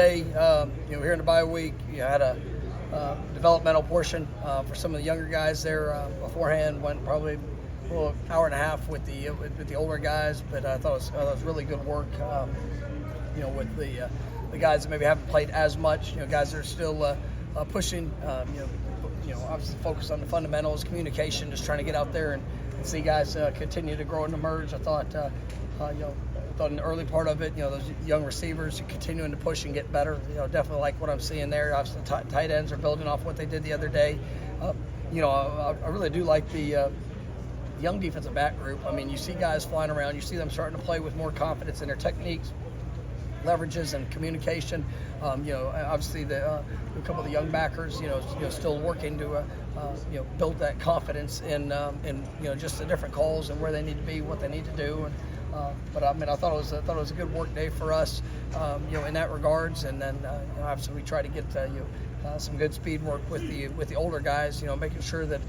Today, here in the bye week, you had a developmental portion for some of the younger guys there beforehand. Went probably a little hour and a half with the older guys, but I thought it was really good work. With the guys that maybe haven't played as much. Guys that are still pushing. Obviously focus on the fundamentals, communication, just trying to get out there and see guys continue to grow and emerge. I thought in the early part of it, those young receivers continuing to push and get better. Definitely like what I'm seeing there. Obviously, tight ends are building off what they did the other day. I really do like the young defensive back group. I mean, you see guys flying around. You see them starting to play with more confidence in their techniques, leverages, and communication. Obviously a couple of the young backers, still working to build that confidence in just the different calls and where they need to be, what they need to do. But I thought it was a good work day for us, in that regards. And then obviously we try to get some good speed work with the older guys, making sure that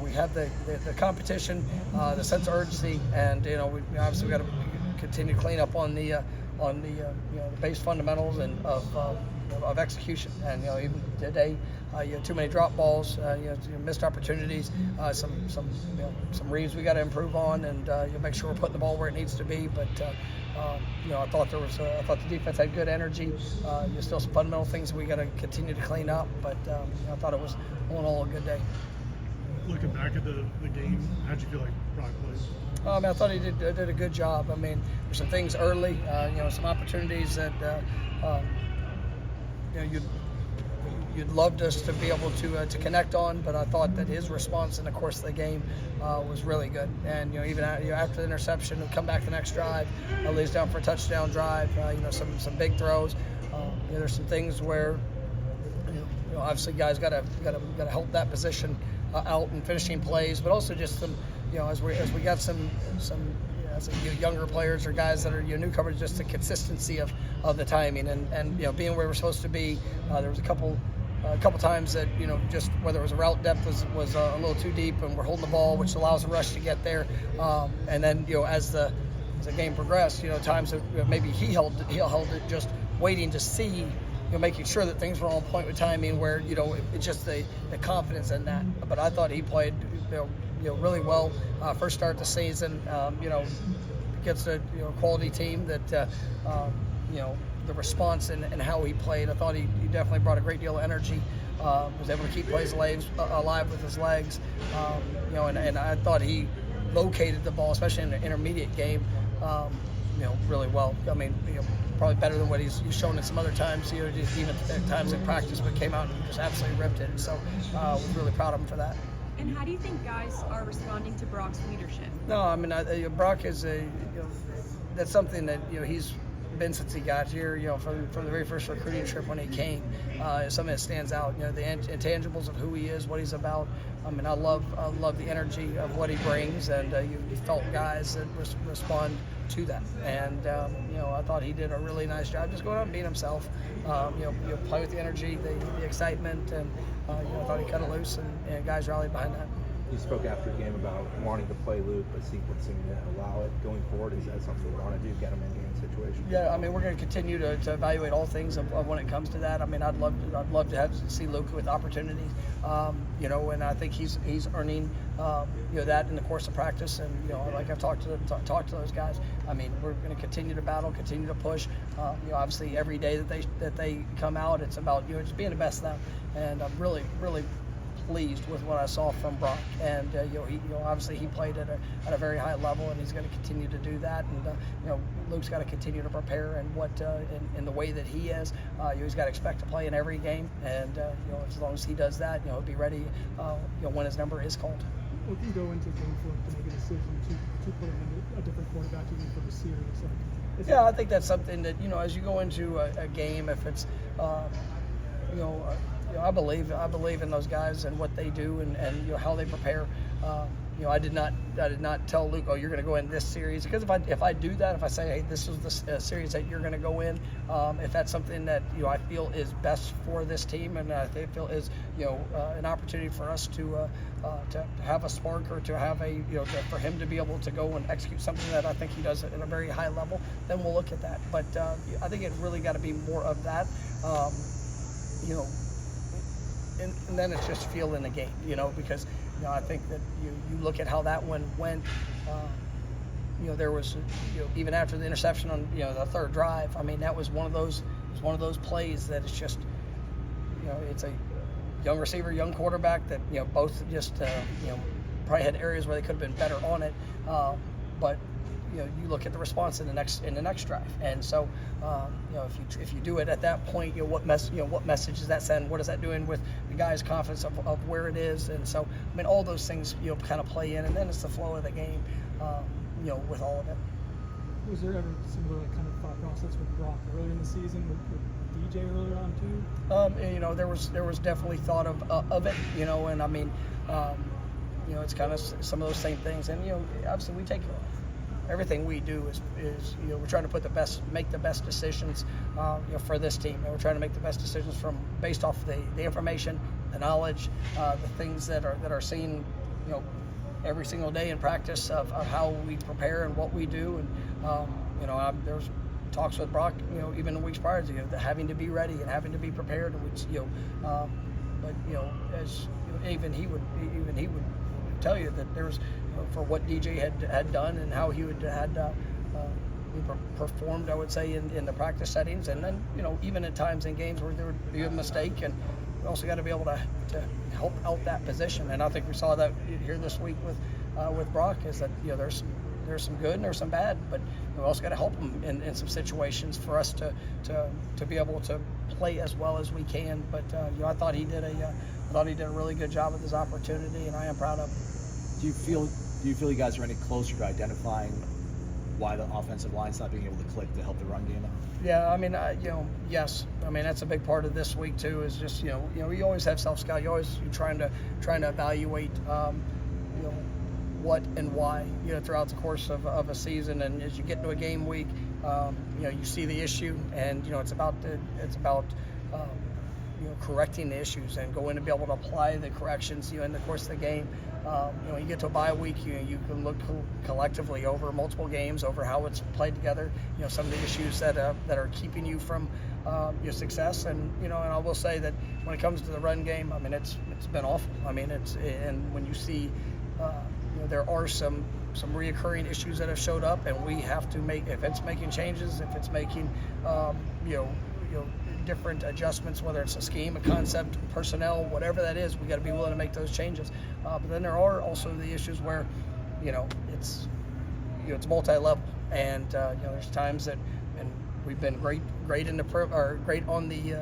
we have the competition, the sense of urgency, and we obviously got to continue to clean up on the base fundamentals and of execution. And even today, you had too many drop balls, missed opportunities, some reads we got to improve on, and make sure we're putting the ball where it needs to be. But I thought the defense had good energy. There's still some fundamental things that we got to continue to clean up. But I thought it was all in all a good day. Looking back at the game, how'd you feel like Brock played? I thought he did a good job. There's some things early, some opportunities that you'd loved us to be able to connect on, but I thought that his response in the course of the game was really good. And even after the interception, he'll come back the next drive, lays down for a touchdown drive. Some big throws. There's some things where obviously guys got to help that position out in finishing plays, but also just some as we got some younger players or guys that are newcomers, just the consistency of the timing and being where we're supposed to be. There was a couple times that just whether it was a route depth was a little too deep and we're holding the ball, which allows a rush to get there. And then as the game progressed, times that maybe he held it just waiting to see, making sure that things were on point with timing, where it's just the confidence in that. But I thought he played really well. First start the season, against a quality team that the response and how he played. I thought he definitely brought a great deal of energy. Was able to keep plays alive with his legs. And I thought he located the ball, especially in the intermediate game, really well. Probably better than what he's shown in some other times, just even at times in practice, but came out and just absolutely ripped it. So I was really proud of him for that. And how do you think guys are responding to Brock's leadership? No, Brock is that's something that he's been since he got here. From the very first recruiting trip when he came, something that stands out. The intangibles of who he is, what he's about. I love the energy of what he brings, and you felt guys that respond to that. And I thought he did a really nice job just going out and being himself. Play with the energy, the excitement, and I thought he cut it loose, and guys rallied behind that. You spoke after the game about wanting to play Luke, but sequencing to allow it going forward. Is that something you want to do, get him in game situation? Yeah, we're going to continue to evaluate all things of when it comes to that. I'd love to see Luke with opportunities, and I think he's earning that in the course of practice. And like I've talked to those guys. We're going to continue to battle, continue to push. Obviously every day that they come out, it's about just being the best of them. And I'm really pleased with what I saw from Brock, and obviously he played at a very high level, and he's going to continue to do that. And Luke's got to continue to prepare in the way that he is. He's got to expect to play in every game, and as long as he does that, he'll be ready when his number is called. What can go into game film to make a decision to put him in a different quarterback even for the series? Yeah, I think that's something that as you go into a game, if it's I believe in those guys and what they do and how they prepare. I did not tell Luke, oh, you're going to go in this series, because if I do that, if I say, hey, this is the series that you're going to go in, if that's something that I feel is best for this team, and I feel is an opportunity for us to have a spark, or to have for him to be able to go and execute something that I think he does at a very high level, then we'll look at that. But I think it really got to be more of that. And then it's just feel in the game, because I think that you look at how that one went. There was even after the interception on the third drive. I mean, that was one of those plays that it's just it's a young receiver, young quarterback that both just probably had areas where they could have been better on it, but you look at the response in the next drive, and so if you do it at that point, what message does that send? What is that doing with the guy's confidence of where it is? And so I mean, all those things kind of play in, and then it's the flow of the game, with all of it. Was there ever similar kind of thought process with Brock earlier in the season, with DJ earlier on too? There was definitely thought of it, and I mean, it's kind of some of those same things, and obviously we take. Everything we do is we're trying to make the best decisions for this team, and we're trying to make the best decisions based off the information, the knowledge, the things that are seen every single day in practice of how we prepare and what we do. And there's talks with Brock even the weeks prior to having to be ready and having to be prepared, which but as even he would tell you that there's for what DJ had done and how he had performed, I would say, in the practice settings, and then even at times in games where there would be a mistake, and we also got to be able to help out that position. And I think we saw that here this week with Brock, is that there's some good and there's some bad, but we also got to help him in some situations for us to be able to play as well as we can. But I thought he did a really good job with his opportunity, and I am proud of him. Do you feel you guys are any closer to identifying why the offensive line's not being able to click to help the run game out? Yeah, I mean, yes. I mean, that's a big part of this week too. Is just you always have self-scout. You're trying to evaluate what and why throughout the course of a season. And as you get into a game week, you see the issue, and it's about correcting the issues and going to be able to apply the corrections in the course of the game. You get to a bye week, you can look collectively over multiple games, over how it's played together, some of the issues that are keeping you from your success. And and I will say that when it comes to the run game, I mean, it's been awful. I mean, and when you see there are some reoccurring issues that have showed up, and we have to make, if it's making changes, if it's making different adjustments, whether it's a scheme, a concept, personnel, whatever that is, we got to be willing to make those changes. But then there are also the issues where it's multi-level, and there's times that, and we've been great in great on the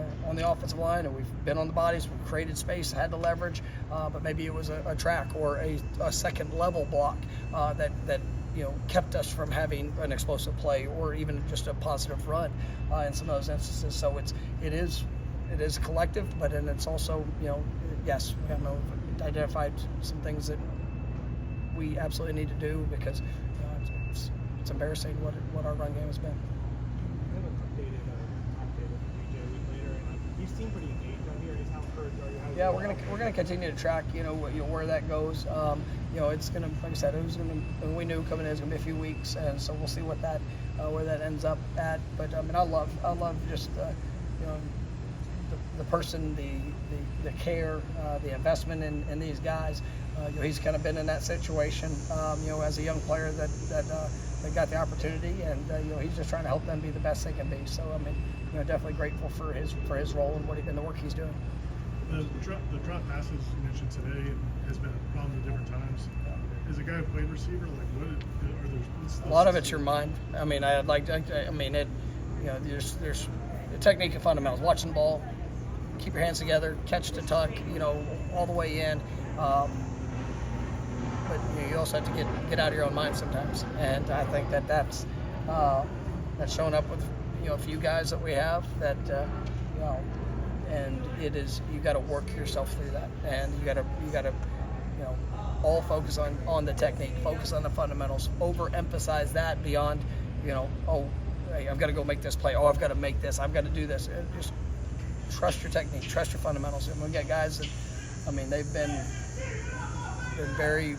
offensive line, and we've been on the bodies, we've created space, had to leverage, but maybe it was a track or a second level block that kept us from having an explosive play or even just a positive run in some of those instances. So it is collective, but then it's also yes, we have identified some things that we absolutely need to do, because it's embarrassing what our run game has been. I have an updated timetable for DJ a week later, and you seem pretty engaged on here. Just how encouraged are you? Yeah, we're gonna continue to track where that goes. It's gonna, like I said, and we knew coming in it was gonna be a few weeks, and so we'll see what that where that ends up at. But I mean, I love just the person, the care, the investment in these guys. He's kind of been in that situation, as a young player that got the opportunity, and he's just trying to help them be the best they can be. So I mean, definitely grateful for his role and the work he's doing. The drop passes you mentioned today has been a problem at different times. As a guy who played receiver, a lot of it's your mind. I mean, there's the technique and fundamentals. Watching the ball, keep your hands together, catch to tuck, all the way in. But you also have to get out of your own mind sometimes, and I think that's shown up with a few guys that we have that and it is, you got to work yourself through that, and you got to all focus on the technique, focus on the fundamentals, overemphasize that beyond, oh, hey, I've got to go make this play. Oh, I've got to make this. I've got to do this. Just trust your technique, trust your fundamentals. And we got guys that, they've been very.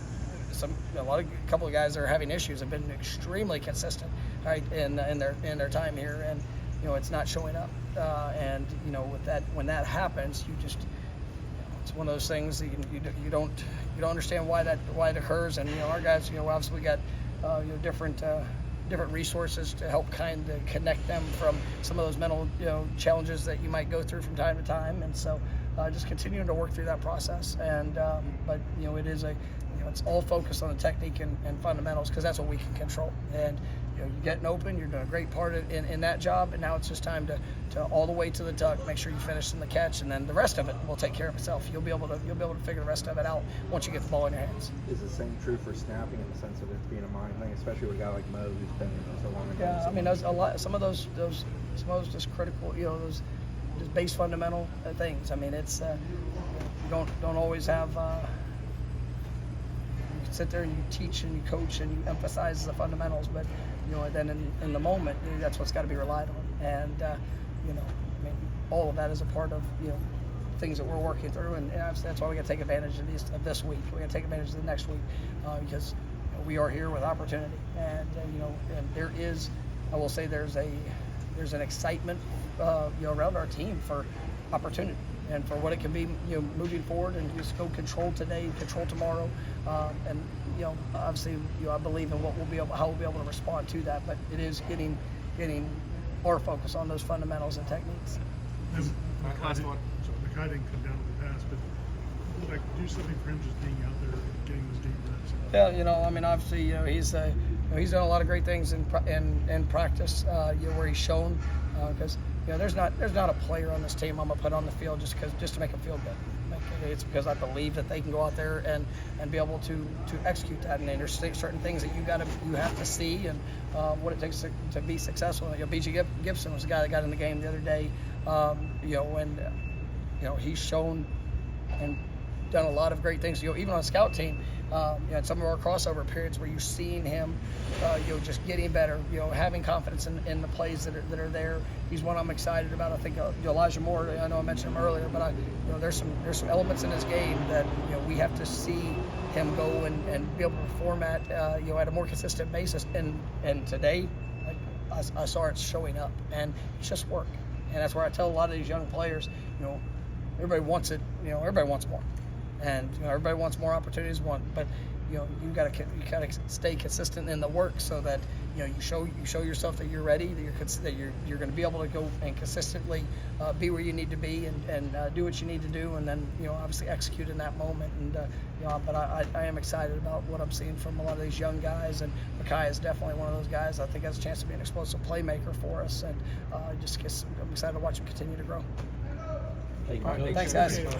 A couple of guys that are having issues have been extremely consistent, right, in their time here, and it's not showing up. And with that, when that happens, it's one of those things that you don't understand why it occurs. And our guys, obviously we got different resources to help kind of connect them from some of those mental challenges that you might go through from time to time. And so just continuing to work through that process. And but it is it's all focused on the technique and fundamentals, because that's what we can control. And you're getting open, you're doing a great part in that job, and now it's just time to all the way to the tuck, make sure you finish in the catch, and then the rest of it will take care of itself. You'll be able to figure the rest of it out once you get the ball in your hands. Is the same true for snapping in the sense of it being a mind thing, especially with a guy like Mo who's been so long? Yeah, some of those just critical, those just base fundamental things. It's you don't always have. You sit there and you teach and you coach and you emphasize the fundamentals, but then in the moment, that's what's got to be relied on. And all of that is a part of things that we're working through, and that's why we got to take advantage of this week. We got to take advantage of the next week, because we are here with opportunity, and and there is, I will say, there's an excitement around our team for opportunity and for what it can be moving forward, and just go control today, control tomorrow, and obviously I believe in how we'll be able to respond to that. But it is getting our focus on those fundamentals and techniques. Last one. So Makai didn't come down to the pass, but do something for him just being out there getting those deep reps. Yeah, obviously he's done a lot of great things in practice, where he's shown, because there's not a player on this team I'm gonna put on the field just to make them feel good. It's because I believe that they can go out there and be able to execute that, and there's certain things that you have to see, and what it takes to be successful. B.J. Gibson was the guy that got in the game the other day, and he's shown and done a lot of great things. Even on a scout team, in some of our crossover periods where you're seeing him, just getting better, having confidence in the plays that are there. He's one I'm excited about. I think Elijah Moore. I know I mentioned him earlier, but there's some elements in his game that we have to see him go and be able to perform at a more consistent basis. And today, I saw it showing up, and it's just work. And that's where I tell a lot of these young players, everybody wants it. Everybody wants more. And everybody wants more opportunities. But you gotta stay consistent in the work, so that you show yourself that you're ready, that you're going to be able to go and consistently be where you need to be, and do what you need to do, and then obviously execute in that moment. And but I am excited about what I'm seeing from a lot of these young guys, and Makai is definitely one of those guys I think has a chance to be an explosive playmaker for us, and I'm excited to watch him continue to grow. Thanks, Thanks, guys.